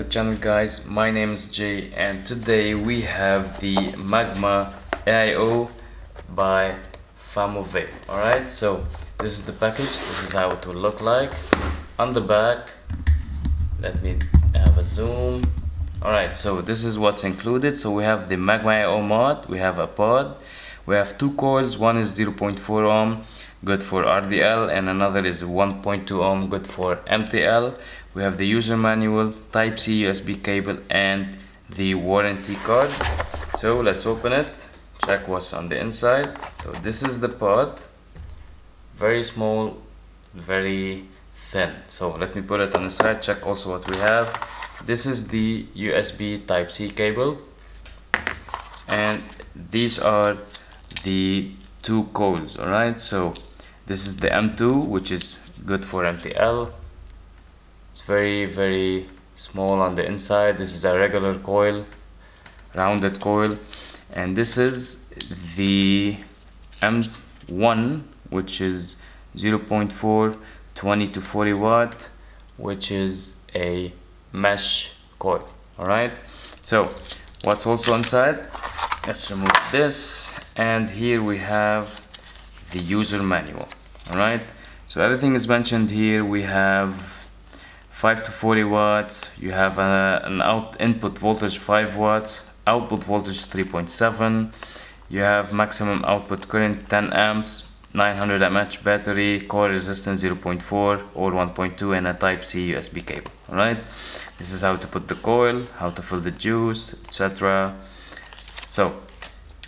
channel, guys. My name is Jay and today we have the Magma AIO by Famovape. Alright, so this is the package. This is how it will look like. On the back, let me have a zoom. Alright, so this is what's included. So we have the Magma AIO mod, we have a pod, we have two coils. One is 0.4 ohm, good for RDL, and another is 1.2 ohm, good for MTL. We have the user manual, type C USB cable, and the warranty card. So let's open it, check what's on the inside. So this is the pod, very small, very thin. So let me put it on the side, check also what we have. This is the USB type C cable, and these are the two coils. Alright, so this is the M2, which is good for MTL. It's very small on the inside. This is a regular coil, rounded coil, and this is the M1, which is 0.4, 20 to 40 watt, which is a mesh coil. Alright, so what's also inside? Let's remove this, and here we have the user manual. Alright, so everything is mentioned here. We have 5 to 40 watts, you have an input voltage 5 watts, output voltage 3.7, you have maximum output current 10 amps, 900 mAh battery, core resistance 0.4 or 1.2, and a type C USB cable. Alright, this is how to put the coil, how to fill the juice, etc. So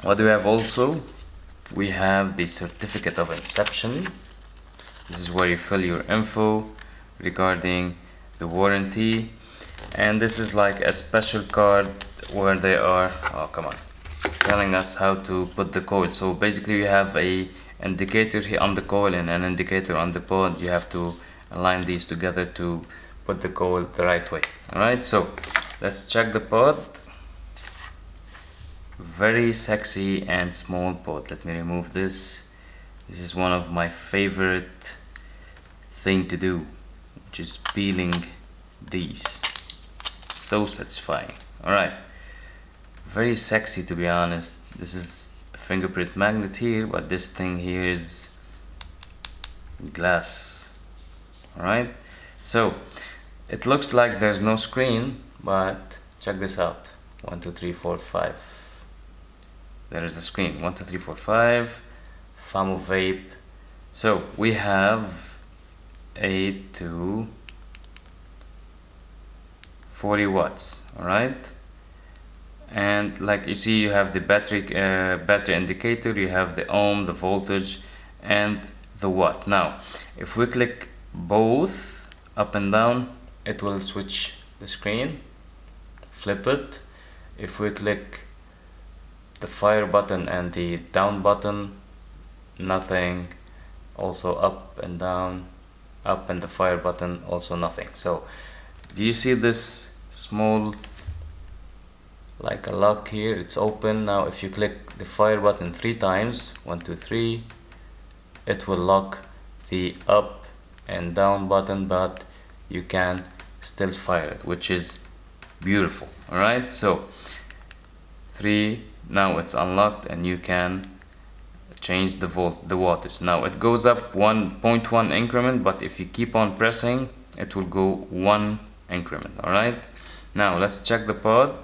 what do we have also? We have the certificate of inception. This is where you fill your info regarding the warranty, and this is like a special card where they are telling us how to put the coil. So basically you have a indicator here on the coil and an indicator on the pod. You have to align these together to put the coil the right way. Alright, so let's check the pod. Very sexy and small pod. Let me remove this. This is one of my favorite thing to do, which is peeling these. So satisfying. Alright, very sexy, to be honest. This is a fingerprint magnet here, but this thing here is glass. Alright, so it looks like there's no screen, but check this out. 1 2 3 4 5. There is a screen. 1 2 3 4 5. Famovape. So we have 8 to 40 watts. Alright, and like you see, you have the battery indicator, you have the ohm, the voltage, and the watt. Now if we click both up and down, it will switch the screen. Flip it. If we click the fire button and the down button, nothing. Also up and down, up, and the fire button, also nothing. So do you see this small like a lock here? It's open. Now if you click the fire button 3 times, 1 2 3, it will lock the up and down button, but you can still fire it, which is beautiful. Alright, so 3, now it's unlocked and you can change the wattage. Now it goes up 1.1 increment, but if you keep on pressing, it will go 1 increment. Alright, now let's check the pod.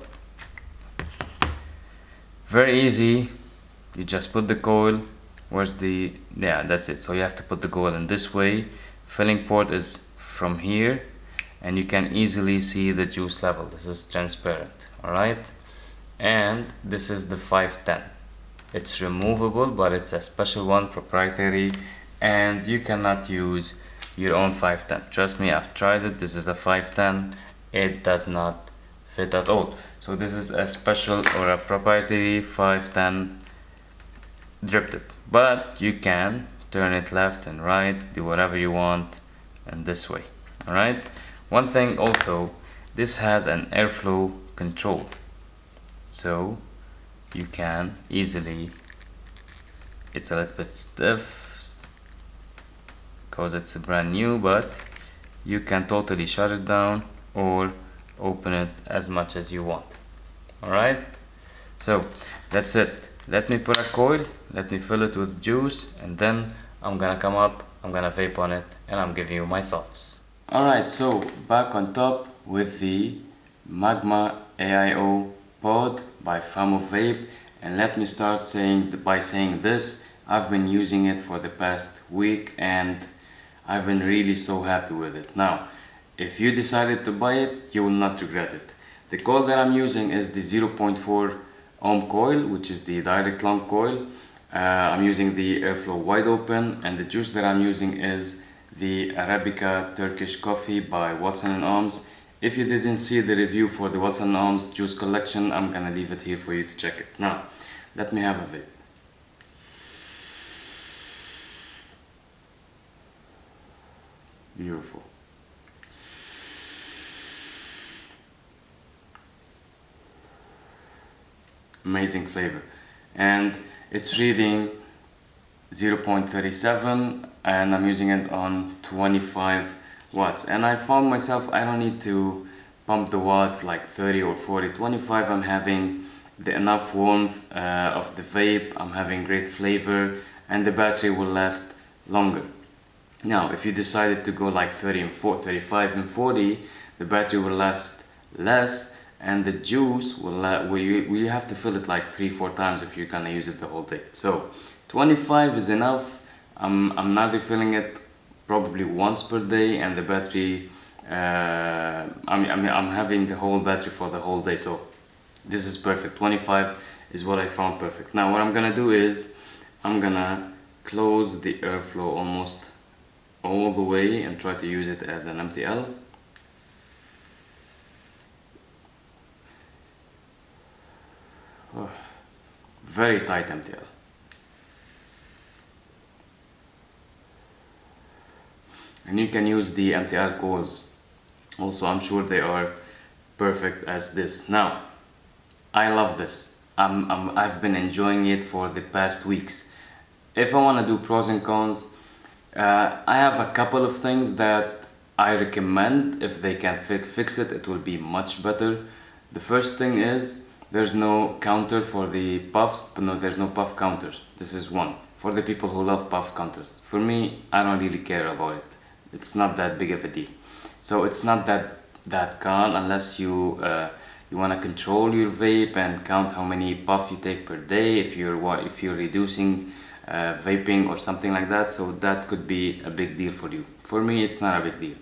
Very easy. You just put the coil. Where's the, yeah, that's it. So you have to put the coil in this way. Filling port is from here, and you can easily see the juice level. This is transparent. Alright, and this is the 510. It's removable, but it's a special one, proprietary, and you cannot use your own 510. Trust me, I've tried it. This is the 510. It does not fit at all. So this is a special or a proprietary 510 drip tip, but you can turn it left and right, do whatever you want, and this way. Alright, one thing also, this has an airflow control, so you can easily, it's a little bit stiff because it's brand new, but you can totally shut it down or open it as much as you want. Alright, so that's it. Let me put a coil, let me fill it with juice, and then I'm gonna come up, I'm gonna vape on it, and I'm giving you my thoughts. Alright, so back on top with the Magma AIO pod by Famovape, and let me start by saying this. I've been using it for the past week and I've been really so happy with it. Now, if you decided to buy it, you will not regret it. The coil that I'm using is the 0.4 ohm coil, which is the direct long coil. I'm using the airflow wide open, and the juice that I'm using is the Arabica Turkish coffee by Watson & Arms. If you didn't see the review for the Watson & Arms juice collection, I'm gonna leave it here for you to check it. Now, let me have a vape. Beautiful. Amazing flavor, and it's reading 0.37 and I'm using it on 25 watts, and I found myself I don't need to pump the watts like 30 or 40. 25, I'm having enough warmth of the vape, I'm having great flavor, and the battery will last longer. Now, if you decided to go like 30 and 40, 35 and 40, the battery will last less, and the juice will have to fill it like 3-4 times if you're gonna use it the whole day. So 25 is enough. I'm not refilling it probably once per day, and the battery I'm having the whole battery for the whole day, so this is perfect. 25 is what I found perfect. Now what I'm gonna do is I'm gonna close the airflow almost all the way and try to use it as an MTL. Oh, very tight MTL. And you can use the MTL coils also. I'm sure they are perfect as this. Now, I love this. I've been enjoying it for the past weeks. If I want to do pros and cons, I have a couple of things that I recommend. If they can fix it, it will be much better. The first thing is there's no counter for the puffs. No, there's no puff counters. This is one for the people who love puff counters. For me, I don't really care about it. It's not that big of a deal. So it's not that con unless you you want to control your vape and count how many puff you take per day. If you're reducing vaping or something like that, so that could be a big deal for you. For me, it's not a big deal.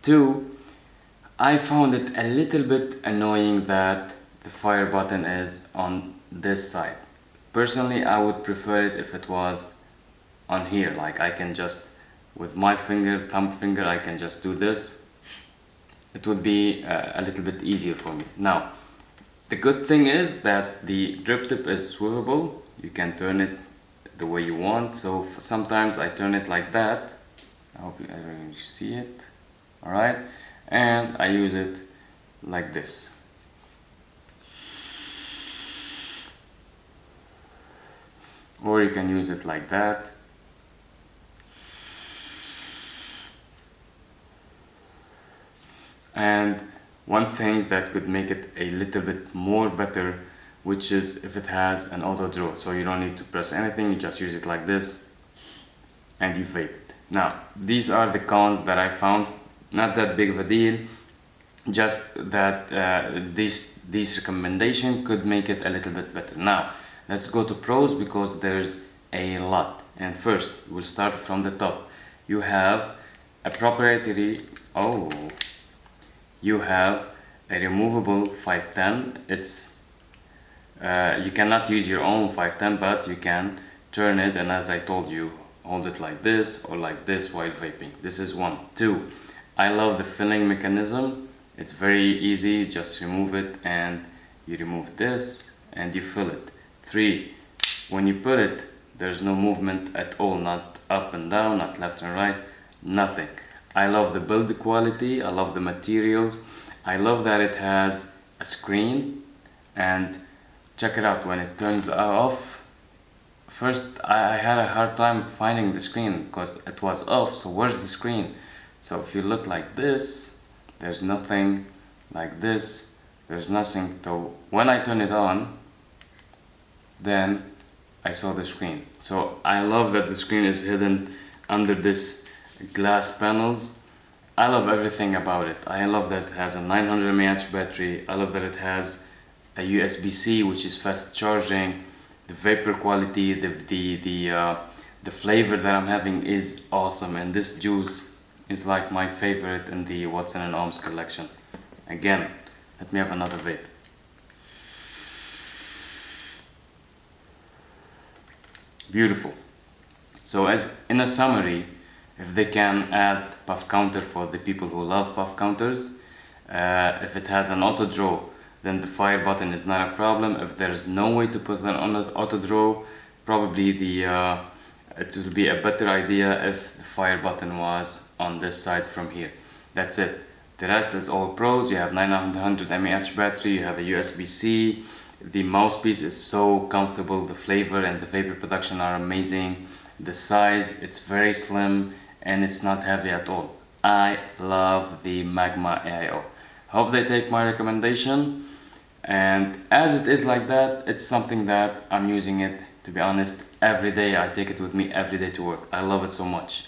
Two, I found it a little bit annoying that the fire button is on this side. Personally, I would prefer it if it was on here, like I can just with my thumb finger, I can just do this. It would be a little bit easier for me. Now, the good thing is that the drip tip is swivelable. You can turn it the way you want. So sometimes I turn it like that. I hope you see it. Alright, and I use it like this. Or you can use it like that. And one thing that could make it a little bit more better, which is if it has an auto draw, so you don't need to press anything, you just use it like this and you vape it. Now, these are the cons that I found. Not that big of a deal, just that this recommendation could make it a little bit better. Now, let's go to pros because there's a lot. And first, we'll start from the top. You have a proprietary, you have a removable 510. It's you cannot use your own 510, but you can turn it, and as I told you, hold it like this or like this while vaping. This is one. Two, I love the filling mechanism. It's very easy. You just remove it and you remove this and you fill it. Three, when you put it, there's no movement at all, not up and down, not left and right, nothing. I love the build quality, I love the materials, I love that it has a screen, and check it out when it turns off. First I had a hard time finding the screen because it was off, so where's the screen? So if you look like this, there's nothing like this. There's nothing. So when I turn it on, then I saw the screen. So I love that the screen is hidden under this glass panels. I love everything about it. I love that it has a 900 mAh battery. I love that it has a USB-C, which is fast charging. The vapor quality, the flavor that I'm having is awesome, and this juice is like my favorite in the Watson and Ohms collection. Again, let me have another vape. Beautiful. So as in a summary, if they can add puff counter for the people who love puff counters, if it has an auto draw, then the fire button is not a problem. If there is no way to put it on an auto draw, probably it would be a better idea if the fire button was on this side from here. That's it. The rest is all pros. You have 900 mAh battery, you have a USB-C. The mouthpiece is so comfortable. The flavor and the vapor production are amazing. The size, it's very slim and it's not heavy at all. I love the Magma AIO. Hope they take my recommendation, and as it is like that, it's something that I'm using it, to be honest, every day. I take it with me every day to work. I love it so much.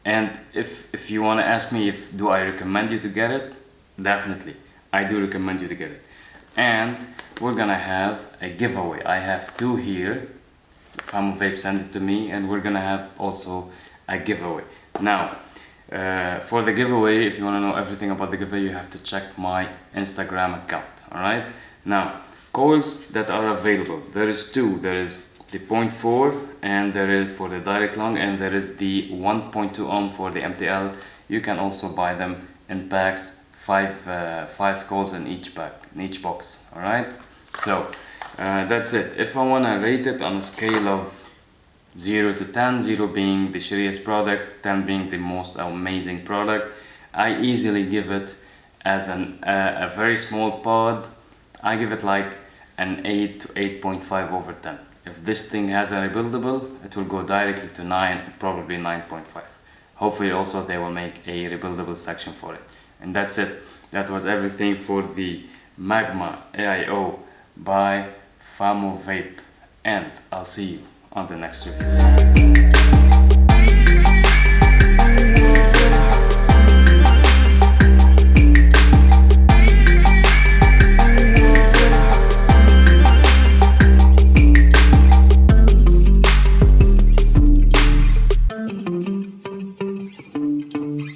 And if you want to ask me if do I recommend you to get it, definitely I do recommend you to get it. And we're gonna have a giveaway. I have two here. Famovape sent it to me, and we're gonna have also a giveaway. Now, for the giveaway, if you want to know everything about the giveaway, you have to check my Instagram account. Alright? Now, coils that are available, there is two. There is the 0.4 and there is for the direct long, and there is the 1.2 ohm for the MTL. You can also buy them in packs, five coils in each pack, in each box. Alright? So that's it. If I want to rate it on a scale of 0 to 10, 0 being the shittiest product, 10 being the most amazing product, I easily give it as a very small pod. I give it like an 8 to 8.5 over 10. If this thing has a rebuildable, it will go directly to 9, probably 9.5. Hopefully also they will make a rebuildable section for it. And that's it. That was everything for the Magma AIO by Famovape, and I'll see you on the next review.